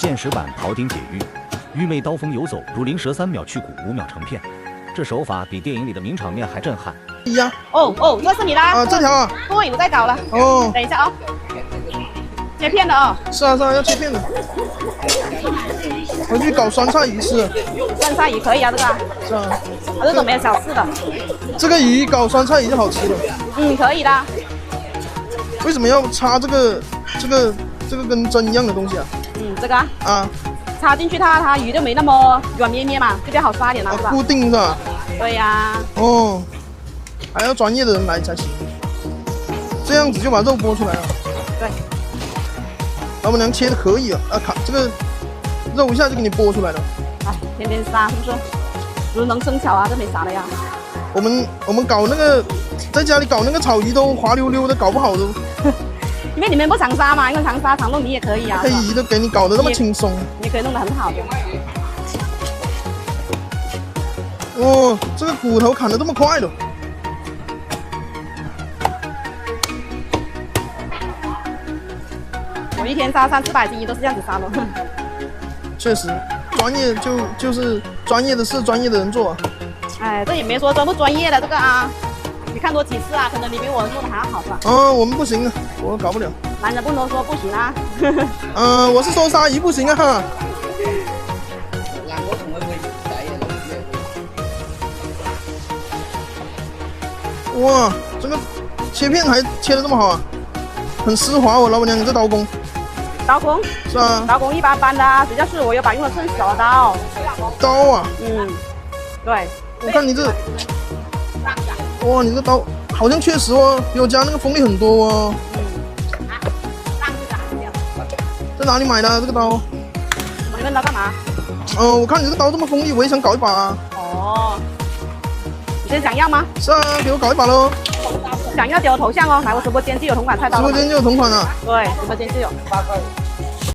现实版庖丁解玉，玉媚刀锋游走，如灵蛇，3秒去骨，5秒成片。这手法比电影里的名场面还震撼。呀，哦，这是你的啊，这条啊，对，我在搞了。哦，等一下啊，切片的哦。是啊，要切片的。回去搞酸菜鱼吃。酸菜鱼可以啊，这个。是啊。我这种没有小事的。这个鱼搞酸菜鱼就好吃了。可以的。为什么要插这个跟针一样的东西啊？这个啊，插进去它鱼就没那么软绵绵嘛，就比较好刷一点了，是吧？固定是吧？对呀。哦，还要专业的人来才行。这样子就把肉剥出来了。对。老板娘切的可以啊，这个肉一下就给你剥出来了。哎，天天杀是不是？熟能生巧啊，这没啥的呀。我们搞那个在家里搞那个炒鱼都滑溜溜的，搞不好都。因为你们不常杀嘛，因为常杀常弄你也可以啊。黑鱼都给你搞得那么轻松，你可以弄得很好的。哦，这个骨头砍得这么快的。我一天杀300-400斤都是这样子杀的。确实，专业就是专业的事，专业的人做。哎，这也没说专不专业的这个啊。你看多几次啊，可能你比我做的还要好是吧？我们不行啊，我搞不了。男人不能说不行啊。我是说鲨鱼不行啊哈。哇，这个切片还切得这么好啊，很丝滑哦，老板娘，你这刀工。刀工？是啊。刀工一般般的啊，主要是我有把用的是小的刀。刀啊？对。我看你这。哇，你这刀好像确实哦，比我家那个锋利很多哦。在哪里买的这个刀？你问他干嘛？我看你这个刀这么锋利，我也想搞一把啊。哦，你真想要吗？是啊，给我搞一把喽。想要给我头像哦，来我直播间就有同款菜刀。直播间就有同款啊？对，直播间就有。